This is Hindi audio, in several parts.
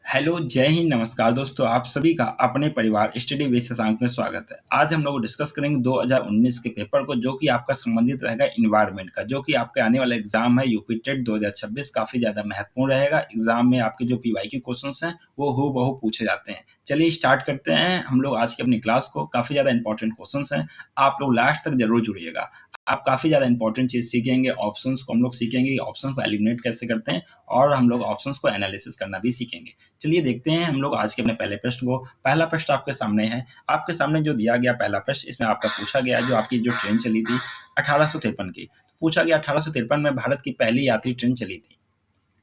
हेलो, जय हिंद, नमस्कार दोस्तों। आप सभी का अपने परिवार स्टडी विद शशांक में स्वागत है। आज हम लोग डिस्कस करेंगे 2019 के पेपर को, जो कि आपका संबंधित रहेगा इन्वायरमेंट का, जो कि आपके आने वाला एग्जाम है यूपी टेट 2026। काफी ज्यादा महत्वपूर्ण रहेगा। एग्जाम में आपके जो पीवाई के क्वेश्चंस हैं वो हूबहू पूछे जाते हैं। चलिए स्टार्ट करते हैं हम लोग आज की अपनी क्लास को। काफी ज्यादा इंपॉर्टेंट क्वेश्चंस हैं, आप लोग लास्ट तक जरूर जुड़िएगा। आप काफी ज्यादा इंपॉर्टेंट चीज सीखेंगे। ऑप्शंस को हम लोग सीखेंगे, ऑप्शंस को एलिमिनेट कैसे करते हैं, और हम लोग ऑप्शंस को एनालिसिस करना भी सीखेंगे। चलिए देखते हैं हम लोग आज के अपने पहले प्रश्न को। पहला प्रश्न आपके सामने है। आपके सामने जो दिया गया पहला प्रश्न, इसमें आपका पूछा गया जो आपकी जो ट्रेन चली थी 1853 की, पूछा गया 1853 में भारत की पहली यात्री ट्रेन चली थी।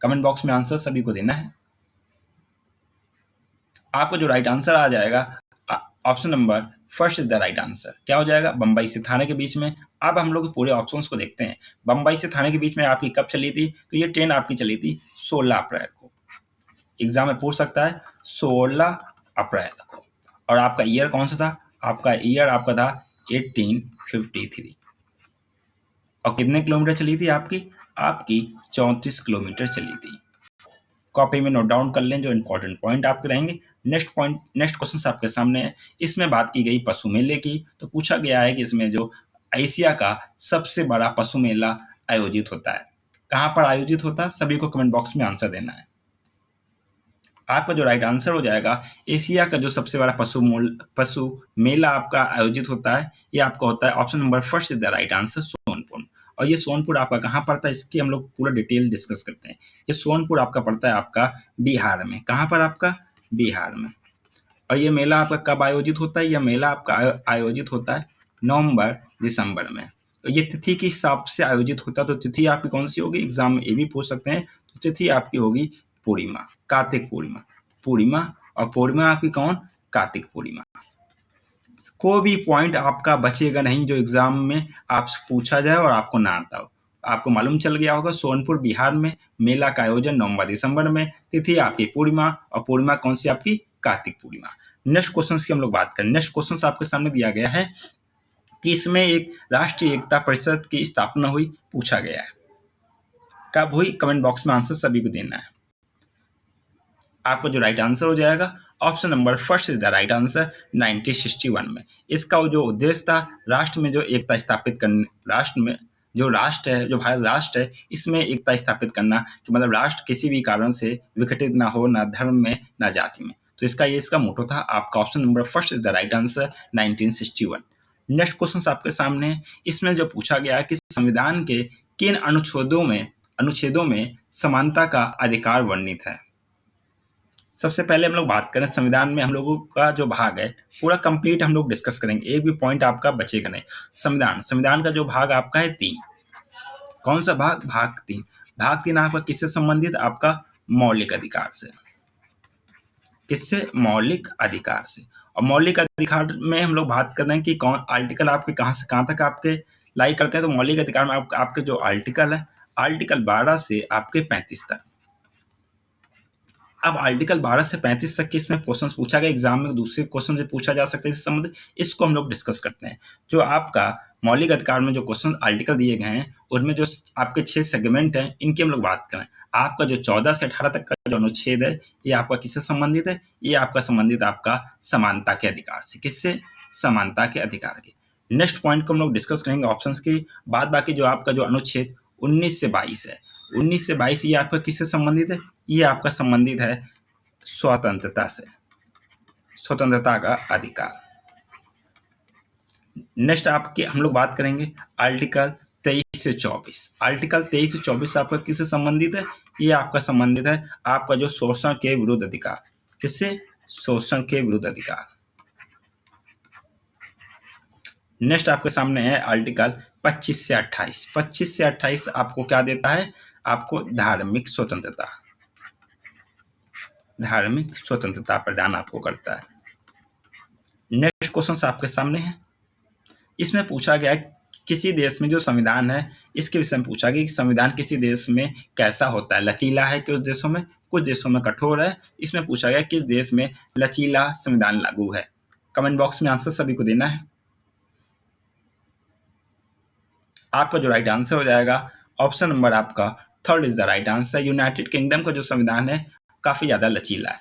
कमेंट बॉक्स में आंसर सभी को देना है। आपका जो राइट आंसर आ जाएगा, option number first is the right answer. क्या हो जाएगा? बंबई से थाने के बीच में। अब हम लोग पूरे ऑप्शंस को देखते हैं। बंबई से थाने के बीच में आपकी कब चली थी? तो ये ट्रेन आपकी चली थी 16 अप्रैल को। एग्जाम में पूछ सकता है 16 अप्रैल को। और आपका ईयर कौन सा था? आपका ईयर आपका था 1853। और कितने किलोमीटर चली थी आपकी? आपकी 34 किलोमीटर चली थी। कॉपी में नोट डाउन कर लें जो इंपॉर्टेंट पॉइंट आपके रहेंगे। नेक्स्ट क्वेश्चन आपके सामने है। इसमें बात की गई पशु मेले की। तो पूछा गया है कि इसमें जो एशिया का सबसे बड़ा पशु मेला आयोजित होता है, कहाँ पर आयोजित होता है? सभी को कमेंट बॉक्स में आंसर देना है। आपका जो राइट आंसर हो जाएगा, एशिया का जो सबसे बड़ा पशु मेला आपका आयोजित होता है, ये आपका होता है option number first is the right answer, Sonpur. और ये सोनपुर आपका कहाँ पड़ता है, इसकी हम लोग पूरा डिटेल डिस्कस करते हैं। ये सोनपुर आपका पड़ता है आपका बिहार में। कहाँ पर? आपका बिहार में। और ये मेला आपका कब आयोजित होता है? यह मेला आपका आयोजित होता है नवंबर दिसंबर में। तो ये तिथि के हिसाब से आयोजित होता है। तो तिथि आपकी कौन सी होगी? एग्जाम में ये भी पूछ सकते हैं। तो तिथि आपकी होगी पूर्णिमा, कार्तिक पूर्णिमा। पूर्णिमा और पूर्णिमा आपकी कौन? कार्तिक पूर्णिमा। कोई भी पॉइंट आपका बचेगा नहीं जो एग्जाम में आपसे पूछा जाए और आपको ना आता हो। आपको मालूम चल गया होगा सोनपुर बिहार में मेला का आयोजन नवंबर दिसंबर में। तिथि आपकी पूर्णिमा और पूर्णिमा कौन सी? आपकी कार्तिक पूर्णिमा। नेक्स्ट क्वेश्चन की हम लोग बात करें। नेक्स्ट क्वेश्चन आपके सामने दिया गया है कि इसमें एक राष्ट्रीय एकता परिषद की स्थापना हुई, पूछा गया है कब हुई? कमेंट बॉक्स में आंसर सभी को देना है। आपका जो राइट आंसर हो जाएगा, option number first is the right answer, 1961 में। इसका जो उद्देश्य था, राष्ट्र में जो एकता स्थापित करने, राष्ट्र में जो राष्ट्र है, जो भारत राष्ट्र है, इसमें एकता स्थापित करना, कि मतलब राष्ट्र किसी भी कारण से विघटित ना हो, ना धर्म में ना जाति में। तो इसका मोटो था। आपका option number first is the right answer, 1961। Next question आपके सामने है। इसमें जो पूछा गया है कि संविधान के किन अनुच्छेदों में समानता का अधिकार वर्णित है। सबसे पहले हम लोग बात करें संविधान में हम लोगों का जो भाग है पूरा कंप्लीट हम लोग डिस्कस करेंगे, एक भी पॉइंट आपका बचेगा नहीं। संविधान का जो भाग आपका है 3। कौन सा भाग? भाग 3। भाग 3 आपका किससे संबंधित? आपका मौलिक अधिकार से। किससे? मौलिक अधिकार से। और मौलिक अधिकार में हम लोग बात कर रहे हैं कि कौन आर्टिकल आपके कहाँ से कहाँ तक आपके लाई करते हैं। तो मौलिक अधिकार में आपके जो आर्टिकल है, आर्टिकल 12 से आपके 35 तक। अब आर्टिकल 12 से 35 तक के इसमें क्वेश्चंस पूछा गया। एग्जाम में दूसरे क्वेश्चन से पूछा जा सकता है इससे संबंधित, इसको हम लोग डिस्कस करते हैं। जो आपका मौलिक अधिकार में जो क्वेश्चन आर्टिकल दिए गए हैं, उनमें जो आपके 6 सेगमेंट हैं, इनकी हम लोग बात करें। आपका जो 14 से 18 तक का जो अनुच्छेद है, ये आपका किससे संबंधित है? ये आपका संबंधित आपका समानता के अधिकार से। किससे? समानता के अधिकार के। नेक्स्ट पॉइंट को हम लोग डिस्कस करेंगे ऑप्शंस की बाद। बाकी जो आपका जो अनुच्छेद 19 से 22 है, 19 से 22 ये आपका किससे संबंधित है? ये आपका संबंधित है स्वतंत्रता से, स्वतंत्रता का अधिकार। नेक्स्ट आपके हम लोग बात करेंगे आर्टिकल 23 से 24। आर्टिकल 23 से 24 आपका किससे संबंधित है? ये आपका संबंधित है आपका जो शोषण के विरुद्ध अधिकार। किससे? शोषण के विरुद्ध अधिकार। नेक्स्ट आपके सामने है आर्टिकल 25 से 28। 25 से 28 आपको क्या देता है? आपको धार्मिक स्वतंत्रता, धार्मिक स्वतंत्रता प्रदान आपको करता है। नेक्स्ट क्वेश्चन आपके सामने है। इसमें पूछा गया है किसी देश में जो संविधान है, इसके विषय में पूछा गया कि संविधान किसी देश में कैसा होता है, लचीला है कुछ देशों में, कुछ देशों में कठोर है। इसमें पूछा गया किस देश में लचीला संविधान लागू है। कमेंट बॉक्स में आंसर सभी को देना है। आपका जो राइट आंसर हो जाएगा, ऑप्शन नंबर आपका third is the right answer. United kingdom का जो संविधान है काफी ज्यादा लचीला है।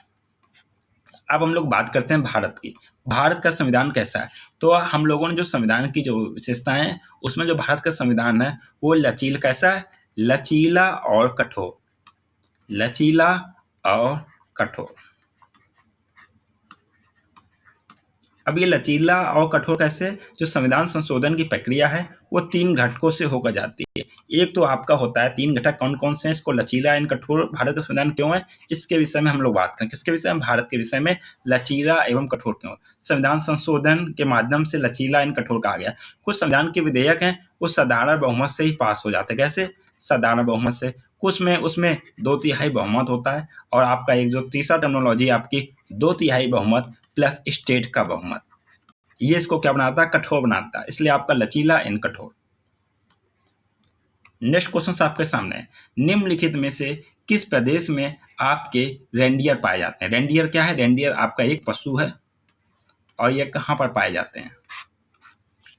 अब हम लोग बात करते हैं भारत की। भारत का संविधान कैसा है? तो हम लोगों ने जो संविधान की जो विशेषताएं हैं, उसमें जो भारत का संविधान है वो लचीला कैसा है? लचीला और कठोर। लचीला और कठोर। अब ये लचीला और कठोर कैसे? जो संविधान संशोधन की प्रक्रिया है वो 3 घटकों से होकर जाती है। एक तो आपका होता है 3 घटक कौन कौन से हैं, इसको लचीला एवं कठोर भारत का संविधान क्यों है, इसके विषय में हम लोग बात करें। किसके विषय में? भारत के विषय में लचीला एवं कठोर क्यों। संविधान संशोधन के माध्यम से लचीला एवं कठोर कहा गया। कुछ संविधान के विधेयक हैं वो साधारण बहुमत से ही पास हो जाते हैं। कैसे? साधारण बहुमत से। कुछ में उसमें 2/3 बहुमत होता है, और आपका एक जो तीसरा टर्मिनोलॉजी आपकी 2/3 बहुमत प्लस स्टेट का बहुमत, ये इसको क्या बनाता है? कठोर बनाता है। इसलिए आपका लचीला एंड कठोर। नेक्स्ट क्वेश्चन आपके सामने है, निम्नलिखित में से किस प्रदेश में आपके रेंडियर पाए जाते हैं? रेंडियर क्या है? रेंडियर आपका एक पशु है, और ये कहाँ पर पाए जाते हैं?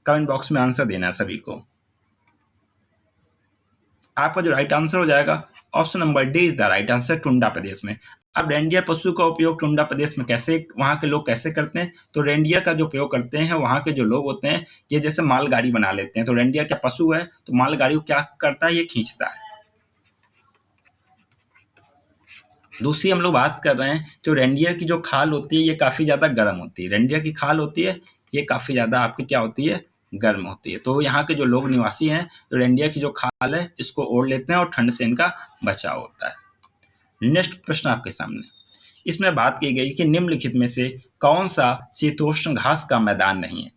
कमेंट बॉक्स में आंसर देना है सभी को। आपका जो राइट आंसर हो जाएगा option number D is the right answer, tundra प्रदेश में। अब रेंडियर पशु का उपयोग टुंडा प्रदेश में कैसे, वहाँ के लोग कैसे करते हैं? तो रेंडियर का जो उपयोग करते हैं वहाँ के जो लोग होते हैं, ये जैसे मालगाड़ी बना लेते हैं। तो रेंडियर क्या पशु है, तो मालगाड़ी को क्या करता है? ये खींचता है। दूसरी हम लोग बात कर रहे हैं, जो रेंडियर की जो खाल होती है ये काफ़ी ज़्यादा गर्म होती है। रेंडियर की खाल होती है ये काफ़ी ज़्यादा आपकी क्या होती है? गर्म होती है। तो यहाँ के जो लोग निवासी हैं, जो रेंडियर की जो खाल है इसको ओढ़ लेते हैं और ठंड से इनका बचाव होता है। नेक्स्ट प्रश्न आपके सामने, इसमें बात की गई कि निम्नलिखित में से कौन सा शीतोष्ण घास का मैदान नहीं है?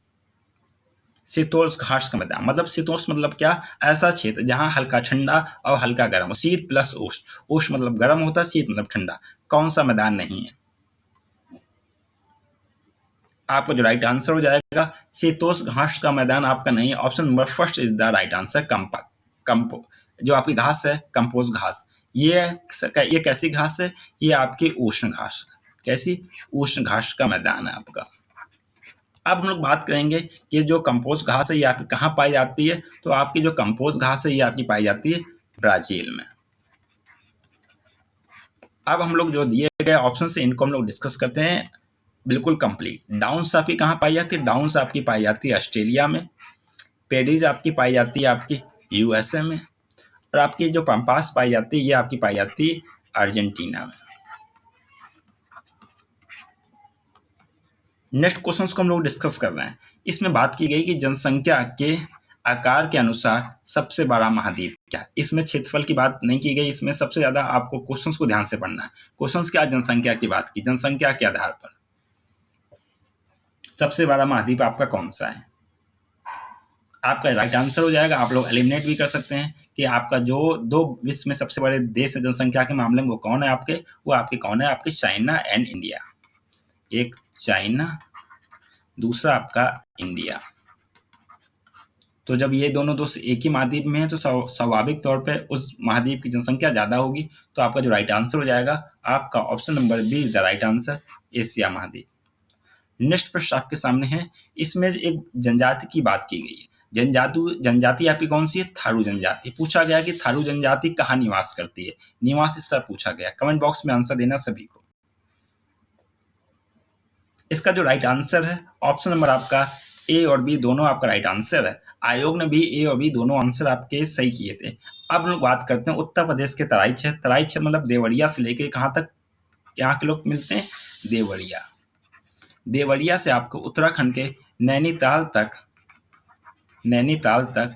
शीतोष्ण घास का मैदान मतलब शीतोष्ण मतलब क्या? ऐसा क्षेत्र जहां हल्का ठंडा और हल्का गर्म हो। शीत प्लस उष्ण, उष्ण मतलब गर्म होता है, शीत मतलब ठंडा। कौन सा मैदान नहीं है? आपका जो राइट आंसर हो जाएगा शीतोष्ण घास का मैदान आपका नहीं है। Option number first is the right answer, कंपो जो आपकी घास है, कंपोज घास। ये कैसी घास है? ये आपकी उष्ण घास। कैसी? उष्ण घास का मैदान है आपका। अब हम लोग बात करेंगे कि जो कंपोस्ट घास है ये आपकी कहाँ पाई जाती है? तो आपकी जो कंपोस्ट घास है ये आपकी पाई जाती है ब्राजील में। अब हम लोग जो दिए गए ऑप्शन से इनको हम लोग डिस्कस करते हैं बिल्कुल कंप्लीट। डाउन्स आपकी कहाँ पाई जाती है? डाउन्स आपकी पाई जाती है ऑस्ट्रेलिया में। पेडीज आपकी पाई जाती है आपकी यूएसए में, और आपकी जो पंपास पाई जाती है ये आपकी पाई जाती है अर्जेंटीना में। नेक्स्ट क्वेश्चन को हम लोग डिस्कस कर रहे हैं। इसमें बात की गई कि जनसंख्या के आकार के अनुसार सबसे बड़ा महाद्वीप क्या है? इसमें क्षेत्रफल की बात नहीं की गई, इसमें सबसे ज्यादा आपको क्वेश्चंस को ध्यान से पढ़ना है। क्वेश्चंस क्या? जनसंख्या की बात की। जनसंख्या के आधार पर सबसे बड़ा महाद्वीप आपका कौन सा है? आपका राइट आंसर हो जाएगा। आप लोग एलिमिनेट भी कर सकते हैं कि आपका जो 2 विश्व में सबसे बड़े देश है जनसंख्या के मामले में वो कौन है आपके? वो आपके कौन है? आपके चाइना एंड इंडिया। एक चाइना, दूसरा आपका इंडिया। तो जब ये दोनों दोस्त एक ही महाद्वीप में है तो स्वाभाविक तौर पे उस महाद्वीप की जनसंख्या ज्यादा होगी। तो आपका जो राइट आंसर हो जाएगा आपका option number B is the right answer, Asia महाद्वीप। नेक्स्ट प्रश्न आपके सामने है। इसमें एक जनजाति की बात की गई है। जनजाति आपकी कौन सी है? थारू जनजाति। पूछा गया कि थारू जनजाति कहाँ निवास करती है? निवास स्थल पूछा गया। कमेंट बॉक्स में आंसर देना सभी को। इसका जो राइट आंसर है ऑप्शन नंबर आपका ए और बी दोनों आपका राइट आंसर है। आयोग ने भी ए और बी दोनों आंसर आपके सही किए थे। अब लोग बात करते हैं उत्तर प्रदेश के तराई क्षेत्र। तराई क्षेत्र मतलब देवरिया से लेके कहाँ तक यहाँ के लोग मिलते हैं? देवरिया। देवरिया से आपको उत्तराखंड के नैनीताल तक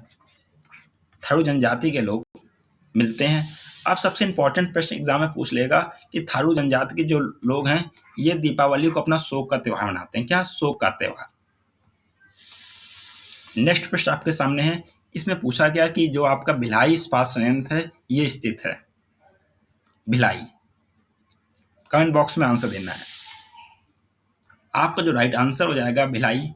थारू जनजाति के लोग मिलते हैं। अब सबसे इंपॉर्टेंट प्रश्न एग्जाम में पूछ लेगा कि थारू जनजाति के जो लोग हैं ये दीपावली को अपना शोक का त्योहार मनाते हैं। क्या? शोक का त्योहार। नेक्स्ट प्रश्न आपके सामने है। इसमें पूछा गया कि जो आपका भिलाई इस्पात संयंत्र है ये स्थित है भिलाई। कमेंट बॉक्स में आंसर देना है। आपका जो राइट आंसर हो जाएगा Bhilai,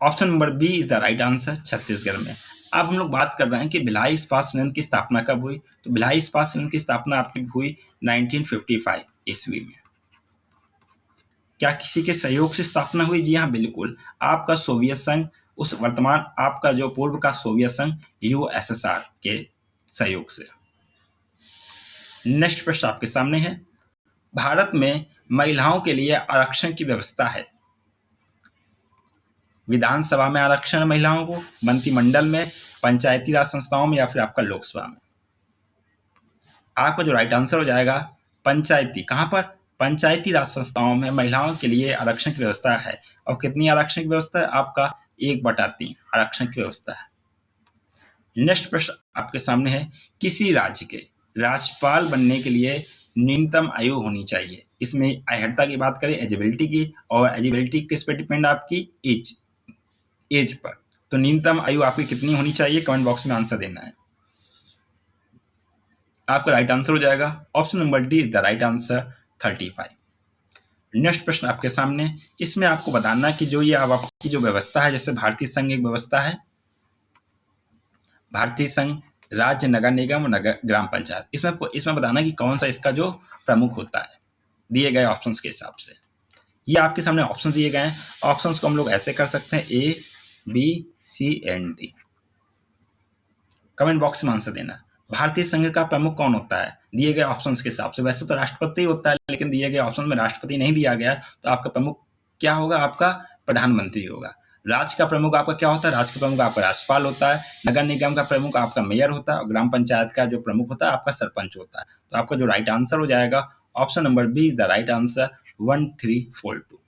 option number B is the right answer, Chhattisgarh में। अब हम लोग बात कर रहे हैं कि भिलाई इस्पात संयंत्र की स्थापना कब हुई? तो भिलाई इस्पात संयंत्र की स्थापना आपकी हुई 1955 ईस्वी में। क्या किसी के सहयोग से स्थापना हुई? जी हाँ, बिल्कुल। आपका सोवियत संघ, उस वर्तमान आपका जो पूर्व का सोवियत संघ यूएसएसआर के सहयोग से। नेक्स्ट प्रश्न आपके सामने है। भारत में महिलाओं के लिए आरक्षण की व्यवस्था है? विधानसभा में आरक्षण महिलाओं को, मंत्रिमंडल में, पंचायती राज संस्थाओं में, या फिर आपका लोकसभा में? आपका जो राइट आंसर हो जाएगा पंचायती। कहां पर? पंचायती राज संस्थाओं में महिलाओं के लिए आरक्षण की व्यवस्था है। और कितनी आरक्षण की व्यवस्था है? आपका 1/3 आरक्षण की व्यवस्था है। नेक्स्ट प्रश्न आपके सामने है, किसी राज्य के राज्यपाल बनने के लिए न्यूनतम आयु होनी चाहिए। इसमें अर्हता की बात करें, एजिबिलिटी की, और एजिबिलिटी किस पे डिपेंड? आपकी एज पर। तो न्यूनतम आयु आपकी कितनी होनी चाहिए? कमेंट बॉक्स में आंसर देना है। आपका राइट आंसर हो जाएगा option number D is the right answer, 35। Next प्रश्न आपके सामने, इसमें आपको बताना कि जो ये आपकी जो व्यवस्था है, जैसे भारतीय संघ एक व्यवस्था है, भारतीय संघ, राज्य, नगर निगम, नगर ग्राम पंचायत, इसमें बताना कि कौन सा इसका जो प्रमुख होता है दिए गए ऑप्शंस के हिसाब से। ये आपके सामने ऑप्शन दिए गए हैं। ऑप्शंस को हम लोग ऐसे कर सकते हैं, A, B, C and D. Comment box में आंसर देना। भारतीय संघ का प्रमुख कौन होता है दिए गए ऑप्शंस के हिसाब से? वैसे तो राष्ट्रपति होता है, लेकिन दिए गए ऑप्शन में राष्ट्रपति नहीं दिया गया है, तो आपका प्रमुख क्या होगा? आपका प्रधानमंत्री होगा। राज्य का प्रमुख आपका क्या होता है? राज्य का प्रमुख आपका राज्यपाल होता है। नगर निगम का प्रमुख आपका मेयर होता है, और ग्राम पंचायत का जो प्रमुख होता है आपका सरपंच होता है। तो आपका जो राइट आंसर हो जाएगा option number B is the right answer, 1342।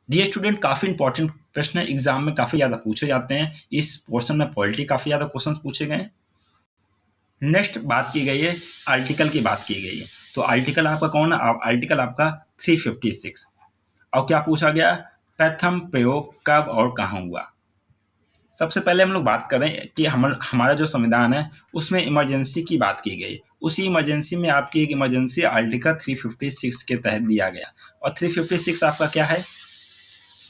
Dear student, काफी इंपॉर्टेंट प्रश्न एग्जाम में काफी ज्यादा पूछे जाते हैं। इस पोर्शन में पॉलिटी काफी ज्यादा क्वेश्चन पूछे गए हैं। नेक्स्ट बात की गई है, आर्टिकल की बात की गई है। तो आर्टिकल आपका कौन है? आर्टिकल आपका 356। और क्या पूछा गया? प्रथम प्रयोग कब और कहाँ हुआ? सबसे पहले हम लोग बात करें कि हमारा जो संविधान है उसमें इमरजेंसी की बात की गई। उसी इमरजेंसी में आपकी एक इमरजेंसी आर्टिकल 356 के तहत दिया गया। और 356 आपका क्या है?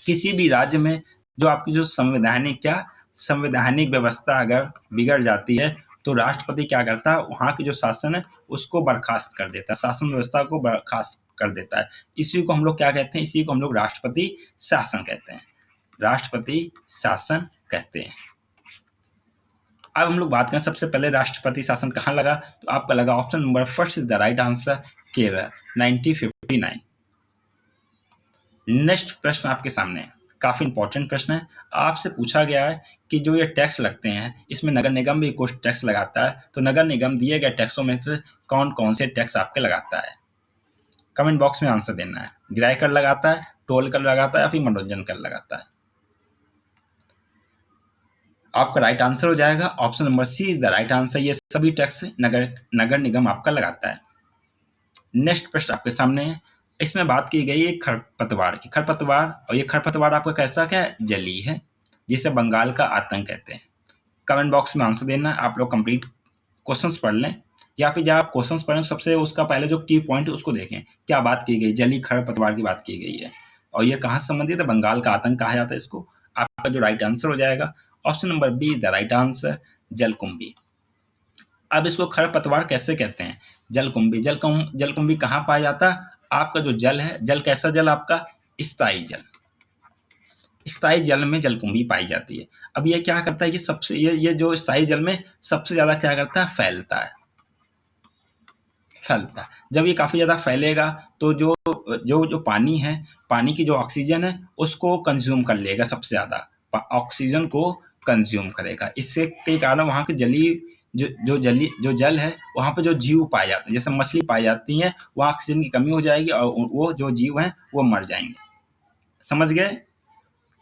किसी भी राज्य में जो आपकी जो संवैधानिक व्यवस्था अगर बिगड़ जाती है, तो राष्ट्रपति क्या करता है? वहाँ की जो शासन है उसको बर्खास्त कर देता है, शासन व्यवस्था को बर्खास्त कर देता है। इसी को हम लोग क्या कहते हैं? इसी को हम लोग राष्ट्रपति शासन कहते हैं। राष्ट्रपति शासन कहते हैं। अब हम लोग बात करें, सबसे पहले राष्ट्रपति शासन कहाँ लगा? तो आपका लगा option number first is the right answer, Kerala, 1959। Next प्रश्न आपके सामने है, काफी इंपॉर्टेंट प्रश्न है। आपसे पूछा गया है कि जो ये टैक्स लगते हैं, इसमें नगर निगम भी कुछ टैक्स लगाता है। तो नगर निगम दिए गए टैक्सों में से कौन कौन से टैक्स आपके लगाता है? कमेंट बॉक्स में आंसर देना है। किराया कर लगाता है, टोल कर लगाता है, या फिर मनोरंजन कर लगाता है? आपका राइट आंसर हो जाएगा option number C is the right answer. ये सभी टैक्स नगर निगम आपका लगाता है। नेक्स्ट प्रश्न आपके सामने है, इसमें बात की गई है खरपतवार की। खरपतवार, और ये खरपतवार आपका कैसा क्या है? जली है, जिसे बंगाल का आतंक कहते हैं। कमेंट बॉक्स में आंसर देना। आप लोग कंप्लीट क्वेश्चंस पढ़ लें, या फिर जब आप क्वेश्चंस पढ़ें सबसे उसका पहले जो की पॉइंट है उसको देखें, क्या बात की गई? जली खरपतवार की बात की गई है, और ये कहाँ से संबंधित है? बंगाल का आतंक कहा जाता है इसको। आपका जो राइट आंसर हो जाएगा option number B is the right answer, जलकुंभी। अब इसको खरपतवार कैसे कहते हैं? जलकुंभी। जलकुंभी कहाँ पाया जाता है? आपका जो जल है, जल कैसा जल? आपका स्थायी जल। स्थायी जल में जलकुंभी पाई जाती है। अब ये क्या करता है कि सबसे ये जो स्थायी जल में सबसे ज्यादा क्या करता है? फैलता है। जब ये काफी ज्यादा फैलेगा तो जो जो जो पानी है, पानी की जो ऑक्सीजन है उसको कंज्यूम कर लेगा, सबसे ज्यादा ऑक्सीजन को कंज्यूम करेगा। इससे के कारण वहाँ के जो जल है वहाँ पे जो जीव पाए जाते हैं, जैसे मछली पाई जाती हैं, वहाँ ऑक्सीजन की कमी हो जाएगी और वो जो जीव हैं वो मर जाएंगे। समझ गए?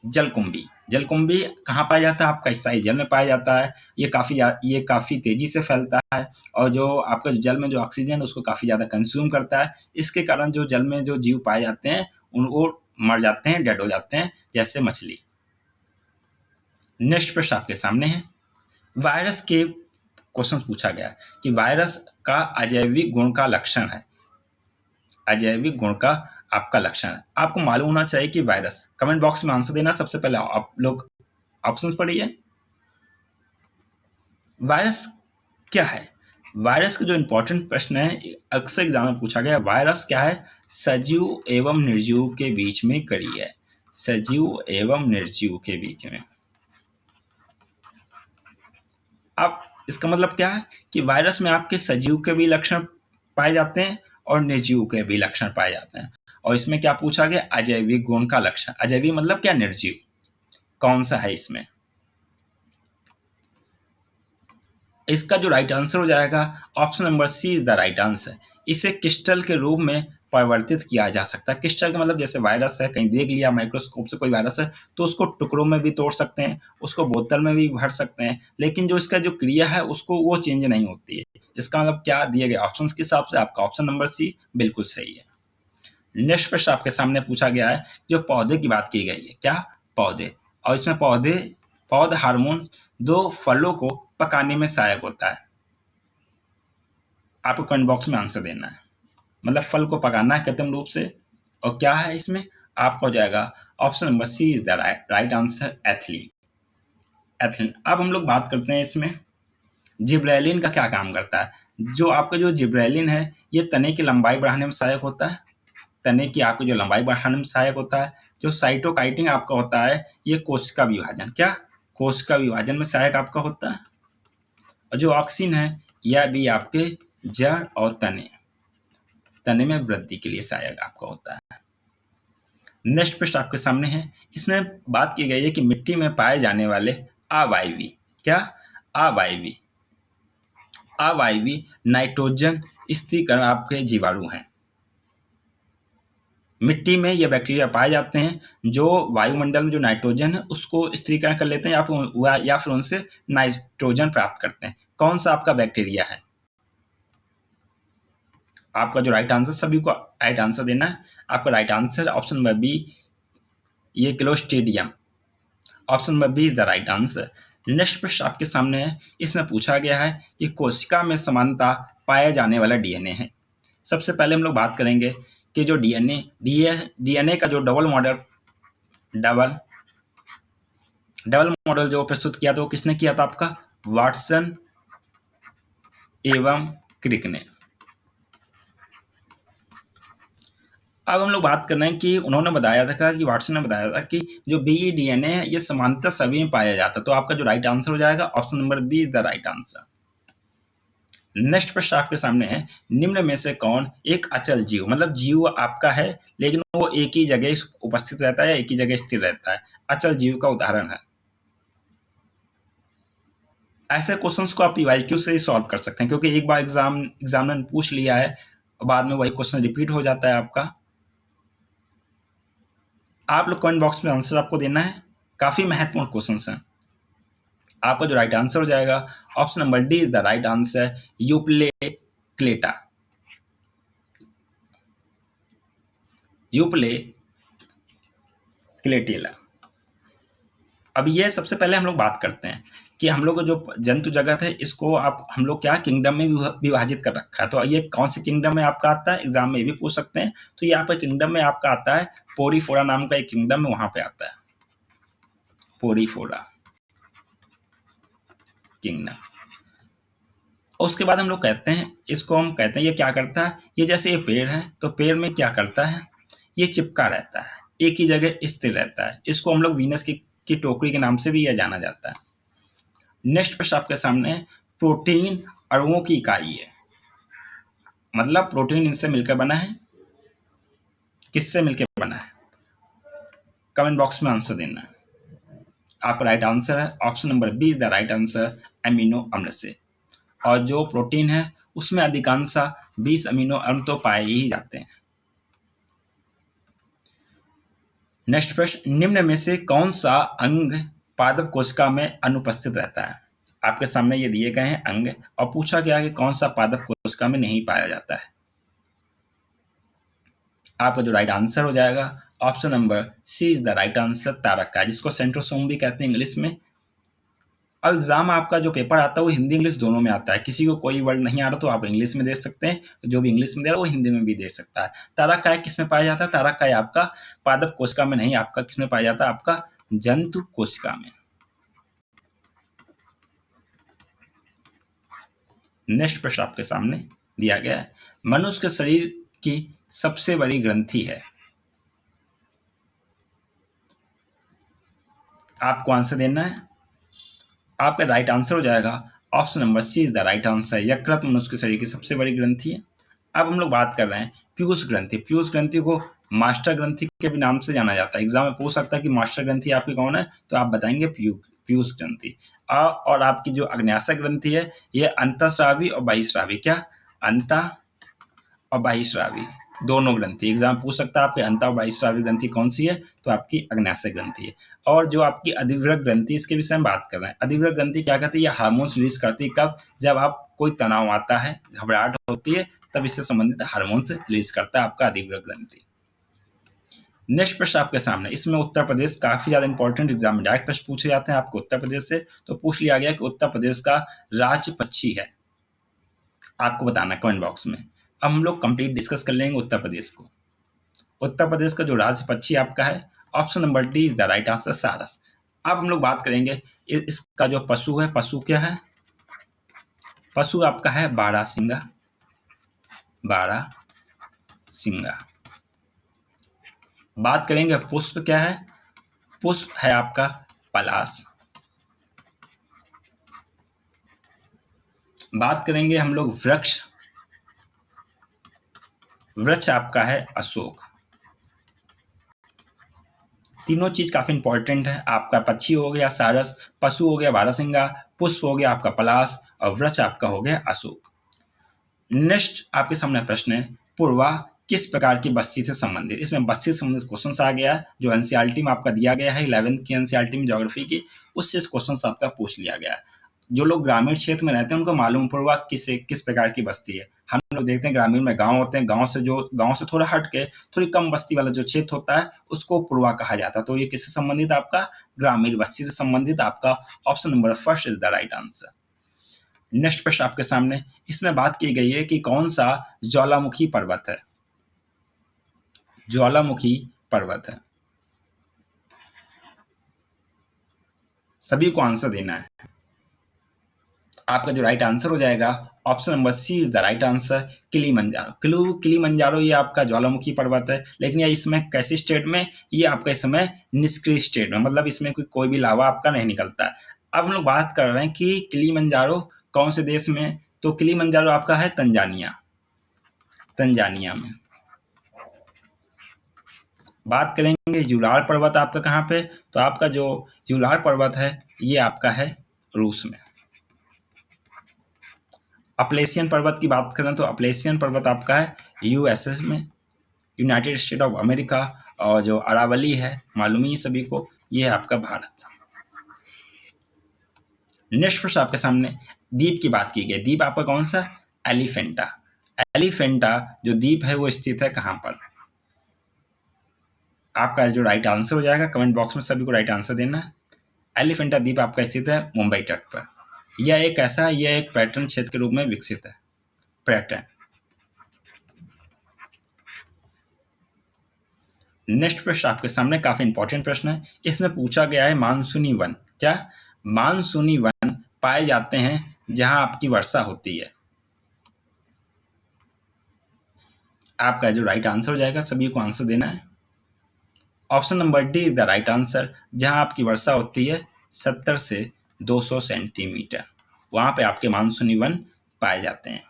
जलकुंभी कहाँ पाया जाता है? आपका स्थायी जल में पाया जाता है। ये काफी तेजी से फैलता है, और जो आपका जल में जो ऑक्सीजन है उसको काफी ज्यादा कंज्यूम करता है। इसके कारण जो जल में जो जीव पाए जाते हैं वो मर जाते हैं, डेड हो जाते हैं, जैसे मछली। नेक्स्ट प्रश्न आपके सामने है, वायरस के क्वेश्चन पूछा गया कि वायरस का अजैविक गुण का लक्षण है। अजैविक गुण का आपका लक्षण है। आपको मालूम होना चाहिए कि वायरस। कमेंट बॉक्स में आंसर देना। सबसे पहले आप लोग ऑप्शंस पढ़िए। वायरस क्या है? वायरस का जो इंपॉर्टेंट प्रश्न है, अक्सर एग्जाम में पूछा गया, वायरस क्या है? सजीव एवं निर्जीव के बीच में कड़ी है। सजीव एवं निर्जीव के बीच में। अब इसका मतलब क्या है कि वायरस में आपके सजीव के भी लक्षण पाए जाते हैं और निर्जीव के भी लक्षण पाए जाते हैं। और इसमें क्या पूछा गया, अजैविक गुण का लक्षण। अजैविक मतलब क्या, निर्जीव, कौन सा है इसमें। इसका जो राइट आंसर हो जाएगा option number C is the right answer. इसे क्रिस्टल के रूप में परिवर्तित किया जा सकता है। क्रिस्टल का मतलब जैसे वायरस है, कहीं देख लिया माइक्रोस्कोप से कोई वायरस है तो उसको टुकड़ों में भी तोड़ सकते हैं, उसको बोतल में भी भर सकते हैं, लेकिन जो इसका जो क्रिया है उसको वो चेंज नहीं होती है। जिसका मतलब क्या दिए गए ऑप्शन के हिसाब से आपका ऑप्शन नंबर सी बिल्कुल सही है। नेक्स्ट प्रश्न आपके सामने पूछा गया है, जो पौधे की बात की गई है, क्या, पौधे, और इसमें पौध हार्मोन दो फलों को पकाने में सहायक होता है। आपको कमेंट बॉक्स में आंसर देना है, मतलब फल को पकाना है कृत्रिम रूप से, और क्या है इसमें, आपका हो जाएगा option number C is the right answer, ethylene. Ethylene. अब हम लोग बात करते हैं इसमें जिब्रेलिन का क्या काम करता है। जो आपका जो जिब्रेलिन है ये तने की लंबाई बढ़ाने में सहायक होता है, तने की आपकी जो लंबाई बढ़ाने में सहायक होता है। जो साइटोकाइटिन आपका होता है ये कोशिका विभाजन, क्या, कोशिका विभाजन में सहायक आपका होता है। और जो ऑक्सिन है यह भी आपके जड़ और तने में वृद्धि के लिए सहायक आपका होता है। नेक्स्ट प्रश्न आपके सामने है, इसमें बात की गई है कि मिट्टी में पाए जाने वाले अवायवी, क्या, अवायवी नाइट्रोजन स्थिरीकरण आपके जीवाणु हैं। मिट्टी में ये बैक्टीरिया पाए जाते हैं जो वायुमंडल में जो नाइट्रोजन है उसको स्थिरीकरण कर लेते हैं या फिर उनसे नाइट्रोजन प्राप्त करते हैं। कौन सा आपका बैक्टीरिया है। आपका जो राइट आंसर, सभी को राइट आंसर देना है। आपका right answer option number B, ये Clostridium, option number B is the right answer. Next प्रश्न आपके सामने है, इसमें पूछा गया है कि कोशिका में समानता पाया जाने वाला डीएनए है। सबसे पहले हम लोग बात करेंगे कि जो डीएनए का जो डबल मॉडल जो प्रस्तुत किया था वो किसने किया था, आपका वाटसन एवं क्रिक ने। अब हम लोग बात कर रहे हैं कि उन्होंने बताया था कि वाटसन ने बताया था कि जो डीएनए है ये समानता सभी में पाया जाता है। तो आपका जो राइट आंसर हो जाएगा option number B is the right answer. Next प्रश्न आपके सामने है, निम्न में से कौन एक अचल जीव, मतलब जीव आपका है लेकिन वो एक ही जगह उपस्थित रहता है या एक ही जगह स्थिर रहता है, अचल जीव का उदाहरण है। ऐसे क्वेश्चंस को आप पीवाईक्यू से ही सॉल्व कर सकते हैं, क्योंकि एक बार एग्जामिनर ने पूछ लिया है और बाद में वही क्वेश्चन रिपीट हो जाता है आपका। आप लोग कमेंट बॉक्स में आंसर आपको देना है, काफी महत्वपूर्ण क्वेश्चंस हैं। आपका जो राइट आंसर हो जाएगा option number D is the right answer, यूप्लेक्लेटिला। अब ये सबसे पहले हम लोग बात करते हैं कि हम लोग जो जंतु जगत है इसको हम लोग क्या किंगडम में विभाजित कर रखा है। तो ये कौन से किंगडम में आपका आता है, एग्जाम में भी पूछ सकते हैं। तो ये आपका किंगडम में आपका आता है पोरीफोरा नाम का एक किंगडम है, वहां पे आता है पोरीफोरा किंगडम। उसके बाद हम लोग कहते हैं, इसको हम कहते हैं ये क्या करता है, ये जैसे ये पेड़ है तो पेड़ में क्या करता है, ये चिपका रहता है, एक ही जगह स्थिर रहता है। इसको हम लोग वीनस की टोकरी के नाम से भी यह जाना जाता है। नेक्स्ट प्रश्न आपके सामने प्रोटीन अणुओं की इकाई है, मतलब प्रोटीन इनसे मिलकर बना है, किससे मिलकर बना है, कमेंट बॉक्स में आंसर देना है। आपका राइट आंसर है option number B is the right answer, amino अम्ल से। और जो प्रोटीन है उसमें अधिकांश 20 अमीनो अम्ल तो पाए ही जाते हैं। नेक्स्ट प्रश्न, निम्न में से कौन सा अंग पादप कोशिका में अनुपस्थित रहता है। आपके सामने ये दिए गए हैं अंग और पूछा गया कि कौन सा पादप कोशिका में नहीं पाया जाता है। आपका जो राइट आंसर हो जाएगा option number C is the right answer, तारक का, जिसको सेंट्रोसोम भी कहते हैं इंग्लिश में। अब एग्जाम आपका जो पेपर आता है वो हिंदी इंग्लिश दोनों में आता है। किसी को कोई वर्ड नहीं आ रहा तो आप इंग्लिश में दे सकते हैं, जो भी इंग्लिश में दे रहा है वो हिंदी में भी दे सकता है। तारक काय किस में पाया जाता है, तारक काय आपका पादप कोशिका में नहीं, आपका किस में पाया जाता है, आपका जंतु कोशिका में। नेक्स्ट प्रश्न आपके सामने दिया गया है, मनुष्य के शरीर की सबसे बड़ी ग्रंथि है। आपको आंसर देना है। आपका राइट आंसर हो जाएगा option number C is the right answer, यकृत मनुष्य के शरीर की सबसे बड़ी ग्रंथि है। अब हम लोग बात कर रहे हैं पीयूष ग्रंथि। पीयूष ग्रंथि को मास्टर ग्रंथि के भी नाम से जाना जाता है। एग्जाम में पूछ सकता है कि मास्टर ग्रंथि आपकी कौन है, तो आप बताएंगे पीयूष ग्रंथि। और आपकी जो अग्न्याशय ग्रंथि है ये अंतःस्रावी और बहिःस्रावी, क्या अंत और बहिःस्रावी दोनों ग्रंथि। एग्जाम पूछ सकता है आपके अंत और बहिःस्रावी ग्रंथि कौन सी है, तो आपकी अग्न्याशय ग्रंथि है। और जो आपकी अधिवृक्क ग्रंथि, इसके विषय में बात कर रहे हैं। अधिवृक्क ग्रंथि क्या करती है, ये हार्मोन्स रिलीज करती है। कब, जब आप कोई तनाव आता है, घबराहट होती है, तब इससे संबंधित हार्मोन्स रिलीज करता है आपका अधिवृक्क ग्रंथि। नेक्स्ट प्रश्न आपके सामने, इसमें उत्तर प्रदेश काफी ज्यादा इंपॉर्टेंट, एग्जाम में डायरेक्ट प्रश्न पूछे जाते हैं आपको उत्तर प्रदेश से। तो पूछ लिया गया कि उत्तर प्रदेश का राज्य पक्षी है, आपको बताना कमेंट बॉक्स में। अब हम लोग कंप्लीट डिस्कस कर लेंगे उत्तर प्रदेश को। उत्तर प्रदेश का जो राज्य पक्षी आपका है, option number D is the right answer, सारस। अब हम लोग बात करेंगे इसका जो पशु है, पशु क्या है, पशु आपका है बारहसिंगा, बारहसिंगा। बात करेंगे पुष्प क्या है, पुष्प है आपका पलाश। बात करेंगे हम लोग वृक्ष, वृक्ष आपका है अशोक। तीनों चीज काफी इंपॉर्टेंट है। आपका पक्षी हो गया सारस, पशु हो गया बारहसिंगा, पुष्प हो गया आपका पलाश, और वृक्ष आपका हो गया अशोक। नेक्स्ट आपके सामने प्रश्न है, पूर्वा किस प्रकार की बस्ती से संबंधित। इसमें बस्ती से संबंधित क्वेश्चन आ गया है, जो एनसीईआरटी में आपका दिया गया है 11th की एनसीईआरटी में ज्योग्राफी की, उससे क्वेश्चन आपका पूछ लिया गया है। जो लोग ग्रामीण क्षेत्र में रहते हैं उनको मालूम पूर्वा किस प्रकार की बस्ती है। हम लोग देखते हैं ग्रामीण में गांव होते हैं, गांव से थोड़ा हट के थोड़ी कम बस्ती वाला जो क्षेत्र होता है उसको पूर्वा कहा जाता है। तो ये किससे संबंधित, आपका ग्रामीण बस्ती से संबंधित, आपका option number first is the right answer. Next प्रश्न आपके सामने, इसमें बात की गई है कि कौन सा ज्वालामुखी पर्वत है, ज्वालामुखी पर्वत है। सभी को आंसर देना है। आपका जो राइट आंसर हो जाएगा option number C is the right answer, Kilimanjaro. Kilimanjaro ये आपका ज्वालामुखी पर्वत है, लेकिन ये इसमें कैसी स्टेट में, ये आपका इस समय निष्क्रिय स्टेट में, मतलब इसमें कोई भी लावा आपका नहीं निकलता है। अब हम लोग बात कर रहे हैं कि किलिमंजारो कौन से देश में, तो किलिमंजारो आपका है तंजानिया, तंजानिया में। बात करेंगे यूलार पर्वत आपका कहाँ पे, तो आपका जो यूलार पर्वत है ये आपका है रूस में। अपलेशियन पर्वत की बात करें तो अपलेशियन पर्वत आपका है यूएसए में, यूनाइटेड स्टेट ऑफ अमेरिका। और जो अरावली है मालूम ही सभी को, ये है आपका भारत। नेक्स्ट प्रश्न आपके सामने, द्वीप की बात की गई। द्वीप आपका कौन सा, एलिफेंटा। एलिफेंटा जो द्वीप है वो स्थित है कहाँ पर। आपका जो राइट आंसर हो जाएगा, कमेंट बॉक्स में सभी को राइट आंसर देना है। एलिफेंटा द्वीप आपका स्थित है मुंबई तट पर। यह एक ऐसा, यह एक पर्यटन क्षेत्र के रूप में विकसित है, पर्यटन। नेक्स्ट प्रश्न आपके सामने काफी इंपॉर्टेंट प्रश्न है। इसमें पूछा गया है मानसूनी वन, क्या मानसूनी वन पाए जाते हैं जहां आपकी वर्षा होती है। आपका जो राइट आंसर हो जाएगा, सभी को आंसर देना है। Option number D is the right answer, जहां आपकी वर्षा होती है 70 से 200 सेंटीमीटर, वहां पे आपके मानसूनी वन पाए जाते हैं।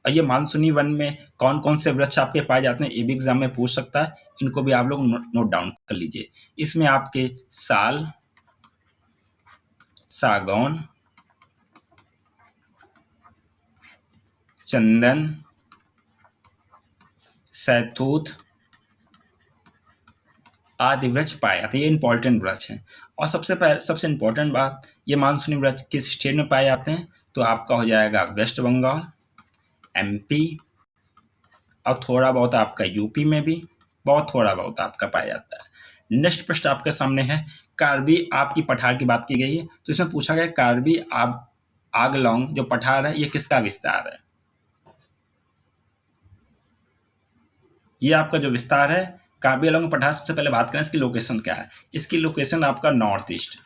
और ये मानसूनी वन में कौन कौन से वृक्ष आपके पाए जाते हैं, ये भी एग्जाम में पूछ सकता है, इनको भी आप लोग नोट डाउन कर लीजिए। इसमें आपके साल, सागौन, चंदन, सैतूत आदि वृक्ष पाए जाते हैं। ये इंपॉर्टेंट वृक्ष हैं। और सबसे इंपॉर्टेंट बात, ये मानसूनी वृक्ष किस स्टेट में पाए जाते हैं, तो आपका हो जाएगा वेस्ट बंगाल, एमपी, और थोड़ा बहुत आपका यूपी में भी, बहुत थोड़ा बहुत आपका पाया जाता है। नेक्स्ट प्रश्न आपके सामने है, कार्बी आपकी पठार की बात की गई है, तो इसमें पूछा गया कार्बी आंगलोंग जो पठार है ये किसका विस्तार है। ये आपका जो विस्तार है कार्बी आंगलोंग पठार, सबसे पहले बात करें इसकी लोकेशन क्या है। इसकी लोकेशन आपका नॉर्थ ईस्ट।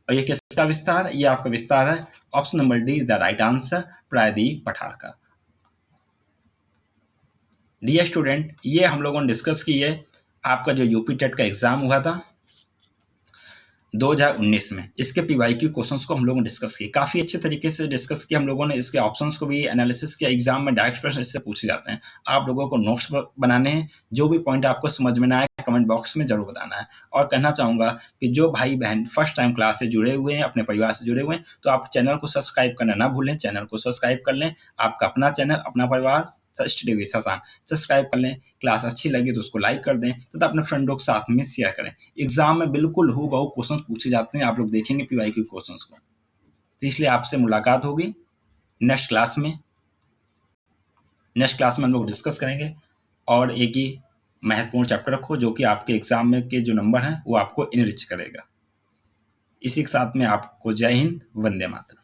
और ये किसका विस्तार, ये आपका विस्तार है option number D is the right answer, प्रायद्वीप पठार का। डियर स्टूडेंट, ये हम लोगों ने डिस्कस की है आपका जो यूपी टेट का एग्जाम हुआ था, 2019 में इसके पीवाईक्यू क्वेश्चंस को हम लोगों ने डिस्कस किए, काफ़ी अच्छे तरीके से डिस्कस किया हम लोगों ने। इसके ऑप्शंस को भी एनालिसिस किया। एग्जाम में डायरेक्ट प्रश्न इससे पूछे जाते हैं। आप लोगों को नोट्स बनाने हैं, जो भी पॉइंट आपको समझ में ना आए कमेंट बॉक्स में जरूर बताना है। और कहना चाहूँगा कि जो भाई बहन फर्स्ट टाइम क्लास से जुड़े हुए हैं, अपने परिवार से जुड़े हुए हैं, तो आप चैनल को सब्सक्राइब करना ना भूलें। चैनल को सब्सक्राइब कर लें। आपका अपना चैनल, अपना परिवार, स्टडी विद शशांक, सब्सक्राइब कर लें। क्लास अच्छी लगी तो उसको लाइक कर दें तथा अपने फ्रेंडों के साथ में शेयर करें। एग्जाम में बिल्कुल हूबहू क्वेश्चन पूछे जाते हैं, आप लोग देखेंगे पीवाईक्यू क्वेश्चंस को। तो इसलिए आपसे मुलाकात होगी नेक्स्ट क्लास में। नेक्स्ट क्लास में हम लोग डिस्कस करेंगे और एक ही महत्वपूर्ण चैप्टर रखो जो कि आपके एग्जाम में के जो नंबर हैं वो आपको इनरिच करेगा। इसी के साथ में आपको जय हिंद, वंदे मातरम।